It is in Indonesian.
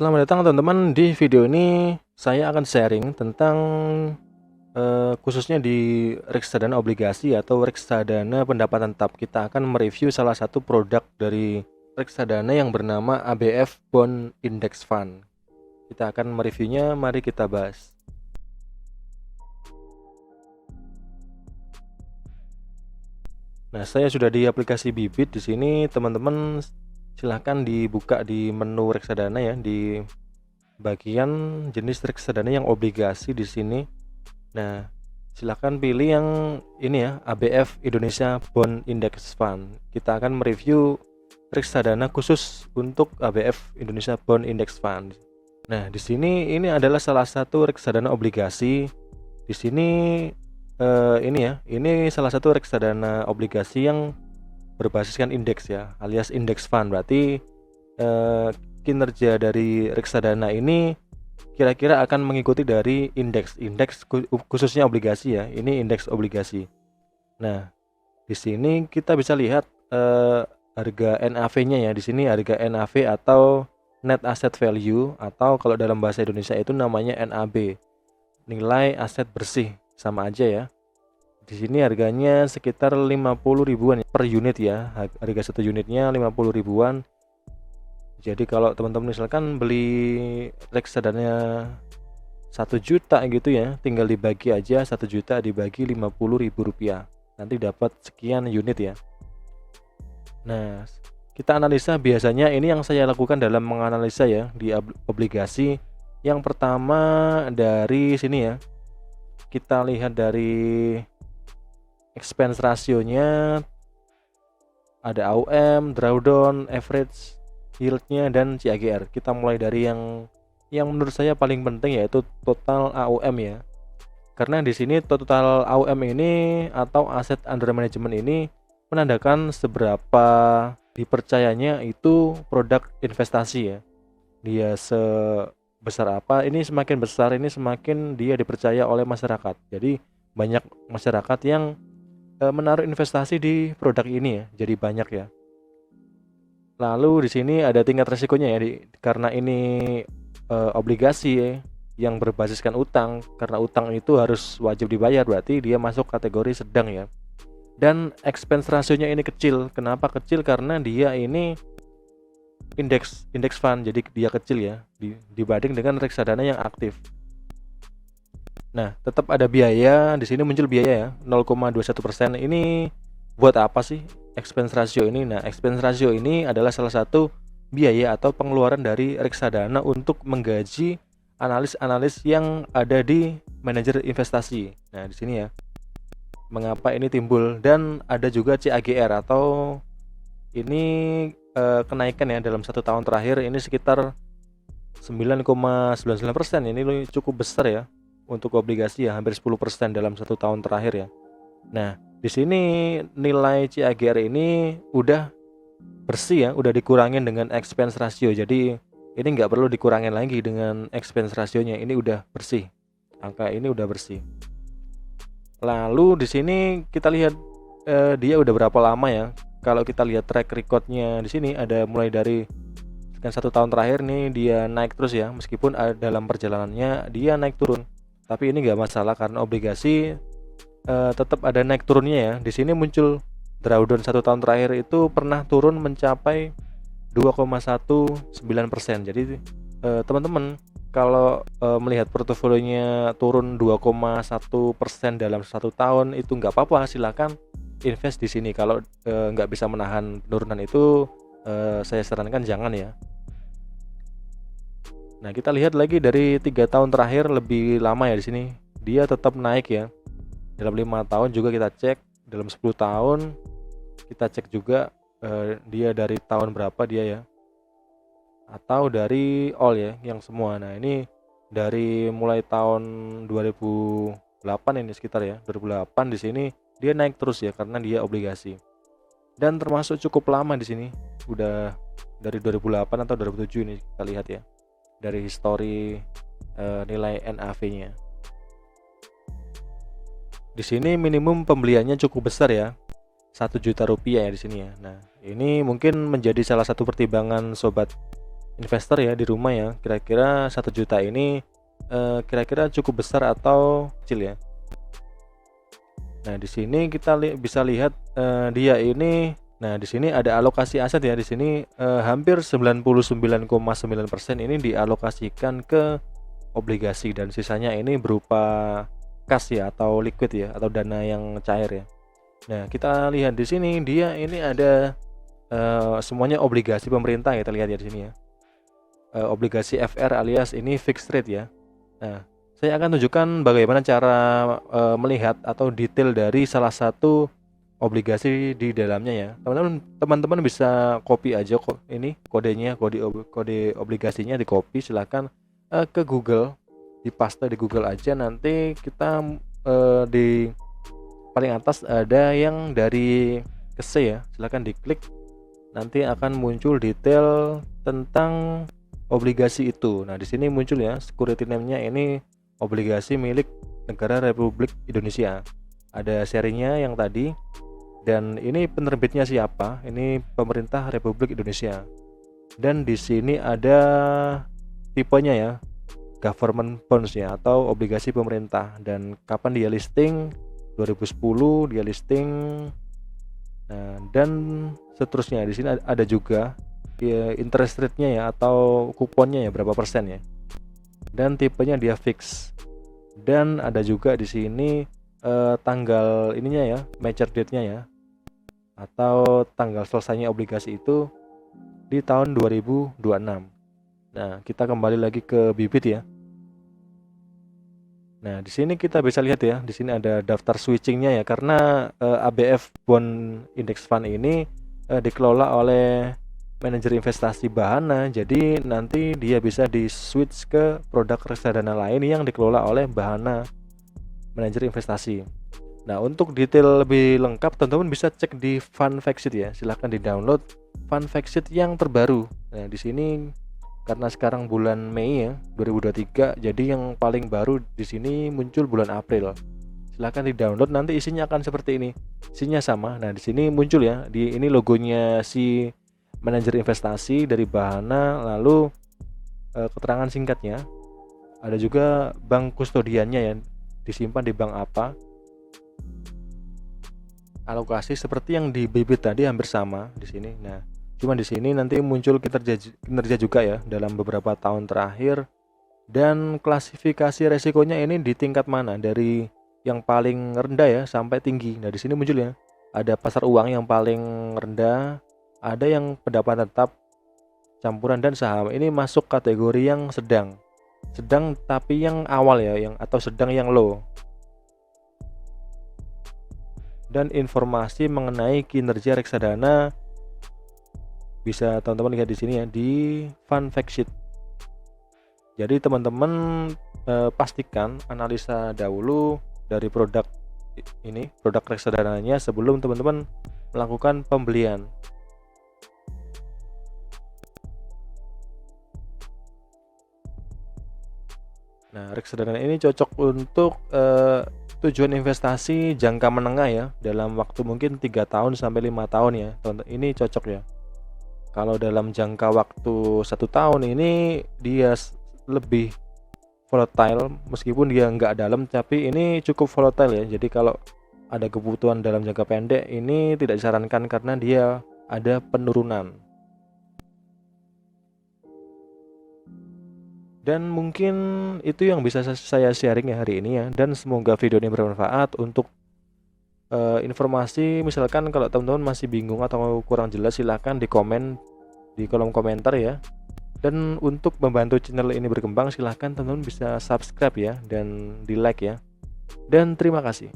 Selamat datang teman-teman. Di video ini saya akan sharing tentang khususnya di reksadana obligasi atau reksadana pendapatan tetap. Kita akan mereview salah satu produk dari reksadana yang bernama ABF Bond Index Fund. Kita akan mereviewnya, mari kita bahas. Nah, saya sudah di aplikasi Bibit. Di sini teman-teman silahkan dibuka di menu reksadana ya, di bagian jenis reksadana yang obligasi di sini. Nah, silahkan pilih yang ini ya, ABF Indonesia Bond Index Fund. Kita akan mereview reksadana khusus untuk ABF Indonesia Bond Index Fund. Nah, di sini ini adalah salah satu reksadana obligasi. Di sini ini ya, ini salah satu reksadana obligasi yang berbasiskan indeks ya, alias index fund. Berarti kinerja dari reksadana ini kira-kira akan mengikuti dari indeks khususnya obligasi ya. Ini indeks obligasi. Nah, di sini kita bisa lihat harga NAV-nya ya. Di sini harga NAV atau net asset value, atau kalau dalam bahasa Indonesia itu namanya NAB, nilai aset bersih, sama aja ya. Di sini harganya sekitar 50 ribuan per unit ya. Harga satu unitnya 50 ribuan. Jadi kalau teman-teman misalkan beli reksadana 1 juta gitu ya, tinggal dibagi aja 1 juta dibagi 50 ribu rupiah, nanti dapat sekian unit ya. Nah, kita analisa biasanya ini yang saya lakukan dalam menganalisa ya di obligasi. Yang pertama dari sini ya, kita lihat dari expense rasionya, ada AUM, drawdown, average yieldnya, dan CAGR. Kita mulai dari yang menurut saya paling penting, yaitu total AUM ya. Karena di sini total AUM ini atau aset under management ini menandakan seberapa dipercayanya itu produk investasi ya. Dia sebesar apa, ini semakin besar ini semakin dia dipercaya oleh masyarakat. Jadi banyak masyarakat yang menaruh investasi di produk ini ya, jadi banyak ya. Lalu di sini ada tingkat resikonya ya, karena ini obligasi ya, yang berbasiskan utang. Karena utang itu harus wajib dibayar, berarti dia masuk kategori sedang ya. Dan expense rasionya ini kecil. Kenapa kecil? Karena dia ini index fund, jadi dia kecil ya dibanding dengan reksadana yang aktif. Nah, tetap ada biaya. Di sini muncul biaya ya, 0,21%. Ini buat apa sih expense ratio ini? Nah, expense ratio ini adalah salah satu biaya atau pengeluaran dari reksadana untuk menggaji analis-analis yang ada di manajer investasi. Nah, di sini ya, mengapa ini timbul. Dan ada juga CAGR, atau ini kenaikan ya dalam 1 tahun terakhir ini sekitar 9,99%. Ini cukup besar ya untuk obligasi ya, hampir 10% dalam 1 tahun terakhir ya. Nah, di sini nilai CAGR ini udah bersih ya, udah dikurangin dengan expense ratio. Jadi ini nggak perlu dikurangin lagi dengan expense rasionya, ini udah bersih. Angka ini udah bersih. Lalu di sini kita lihat dia udah berapa lama ya. Kalau kita lihat track recordnya di sini, ada mulai dari 1 tahun terakhir nih dia naik terus ya, meskipun dalam perjalanannya dia naik turun. Tapi ini nggak masalah karena obligasi tetap ada naik turunnya ya. Di sini muncul drawdown 1 tahun terakhir itu pernah turun mencapai 2,19%. Jadi teman-teman kalau melihat portofolionya turun 2,1% dalam 1 tahun itu nggak apa-apa, silakan invest di sini. Kalau nggak bisa menahan penurunan itu, saya sarankan jangan ya. Nah, kita lihat lagi dari 3 tahun terakhir, lebih lama ya. Di sini dia tetap naik ya. Dalam 5 tahun juga kita cek, dalam 10 tahun kita cek juga dia dari tahun berapa dia ya, atau dari all ya, yang semua. Nah, ini dari mulai tahun 2008 ini sekitar ya, 2008 di sini dia naik terus ya karena dia obligasi. Dan termasuk cukup lama di sini. Udah dari 2008 atau 2007 ini kita lihat ya, dari histori nilai NAV-nya. Di sini minimum pembeliannya cukup besar ya, 1 juta rupiah ya di sini ya. Nah, ini mungkin menjadi salah satu pertimbangan sobat investor ya di rumah ya, kira-kira 1 juta ini kira-kira cukup besar atau kecil ya. Nah, di sini kita bisa lihat dia ini. Nah, di sini ada alokasi aset ya. Di sini hampir 99,9% ini dialokasikan ke obligasi dan sisanya ini berupa kas ya atau liquid ya atau dana yang cair ya. Nah, kita lihat di sini dia ini ada semuanya obligasi pemerintah ya, kita lihat ya di sini ya. Obligasi FR alias ini fixed rate ya. Nah, saya akan tunjukkan bagaimana cara melihat atau detail dari salah satu obligasi di dalamnya ya. Teman-teman bisa copy aja kok ini kodenya, kode obligasinya di copy, silahkan ke Google, dipaste di Google aja. Nanti kita di paling atas ada yang dari KC ya, silahkan diklik, nanti akan muncul detail tentang obligasi itu. Nah, di sini muncul ya security name-nya ini obligasi milik negara Republik Indonesia. Ada serinya yang tadi, dan ini penerbitnya siapa? Ini pemerintah Republik Indonesia. Dan di sini ada tipenya ya, government bonds ya atau obligasi pemerintah, dan kapan dia listing, 2010 dia listing. Nah, dan seterusnya. Di sini ada juga ya, interest rate-nya ya atau kuponnya ya berapa persen ya. Dan tipenya dia fix. Dan ada juga di sini tanggal ininya ya, mature date-nya ya, atau tanggal selesainya obligasi itu di tahun 2026. Nah, kita kembali lagi ke Bibit ya. Nah, di sini kita bisa lihat ya, di sini ada daftar switchingnya ya, karena ABF Bond Index Fund ini dikelola oleh manajer investasi Bahana, jadi nanti dia bisa di switch ke produk reksadana lain yang dikelola oleh Bahana manajer investasi. Nah, untuk detail lebih lengkap teman-teman bisa cek di Fund Fact Sheet ya, silahkan di download Fund Fact Sheet yang terbaru. Nah, di sini karena sekarang bulan Mei ya 2023, jadi yang paling baru di sini muncul bulan April. Silahkan di download, nanti isinya akan seperti ini, isinya sama. Nah, di sini muncul ya, di ini logonya si manajer investasi dari Bahana, lalu keterangan singkatnya, ada juga bank kustodiannya ya, disimpan di bank apa, alokasi seperti yang di Bibit tadi hampir sama di sini. Nah, cuma di sini nanti muncul kinerja juga ya dalam beberapa tahun terakhir, dan klasifikasi resikonya ini di tingkat mana, dari yang paling rendah ya sampai tinggi. Nah, di sini muncul ya, ada pasar uang yang paling rendah, ada yang pendapatan tetap, campuran, dan saham. Ini masuk kategori yang sedang tapi yang awal ya, yang atau sedang yang low. Dan informasi mengenai kinerja reksadana bisa teman-teman lihat di sini ya, di Fund Fact Sheet. Jadi teman-teman pastikan analisa dahulu dari produk ini, produk reksadananya, sebelum teman-teman melakukan pembelian. Nah, reksadana ini cocok untuk tujuan investasi jangka menengah ya, dalam waktu mungkin 3 tahun sampai 5 tahun ya. Ini cocok ya. Kalau dalam jangka waktu 1 tahun ini dia lebih volatile, meskipun dia nggak dalam, tapi ini cukup volatile ya. Jadi kalau ada kebutuhan dalam jangka pendek ini tidak disarankan karena dia ada penurunan. Dan mungkin itu yang bisa saya sharing ya hari ini ya, dan semoga video ini bermanfaat. Untuk informasi, misalkan kalau teman-teman masih bingung atau kurang jelas, silahkan di komen di kolom komentar ya. Dan untuk membantu channel ini berkembang, silahkan teman-teman bisa subscribe ya, dan di like ya. Dan terima kasih.